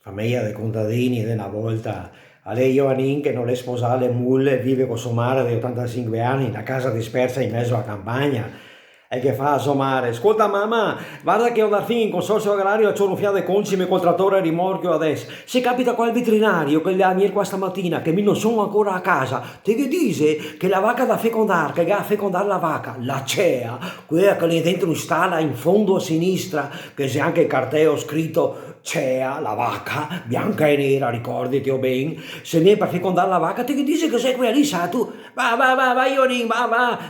famiglia dei contadini di una volta, a lei Ioanin che non le sposava le mulle, vive con sua madre di 85 anni in una casa dispersa in mezzo alla campagna e che fa a sua madre, ascolta mamma, guarda che ho da fin in consorzio agrario c'ho un fiato di concime col trattore a rimorchio adesso, se capita qua il veterinario che a venire qua stamattina che mi non sono ancora a casa, te che dice che la vacca da fecondare, che va a fecondare la vacca, la cea, quella che lì dentro in stalla in fondo a sinistra, che c'è anche il cartello scritto Cea, la vacca, bianca e nera, ricordati o ben, se viene per fecondare la vacca, te che dice che sei quella lì, sa tu, va, Ionin,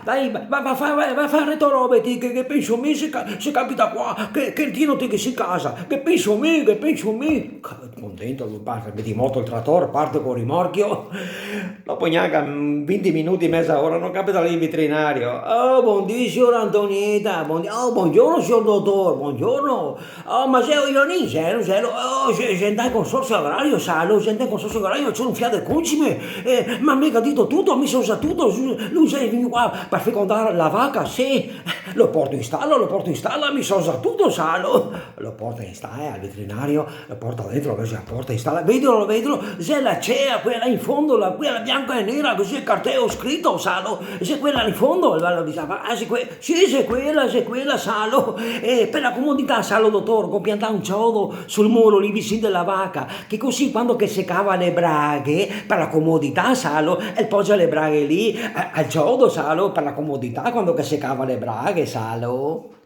dai, va a fare to robe, che penso a me se capita qua, che il tino te che si casa, che penso a me, contento, parte, vedi moto il trattore, parte con il rimorchio, dopo neanche 20 minuti, mezza ora, non capita lì il veterinario, oh, buondì, signor Antonietta, oh, buongiorno, signor dottore, buongiorno, oh, ma sei Ionin, oh, se andai in consorzio agrario, sa, se andai in consorzio agrario, c'è un fiato di concime, ma mica detto tutto, mi sono sa tutto, lui sei venuto qua per fecondare la vacca, sì, lo porto in stalla, mi sono sa tutto, sa, lo porta in stalla al veterinario, lo porta dentro, così la porta in stalla, vedilo, c'è la cea, quella in fondo, quella bianca e nera, così il cartello scritto, sa, c'è quella in fondo, diceva, sì, c'è quella, sa, per la comodità, sa, dottor, con piantare un ciodo sul muro lì vicino della vacca, che così quando che seccava le braghe, per la comodità, salo, e poggia le braghe lì al ciodo, salo, per la comodità quando che seccava le braghe, salo.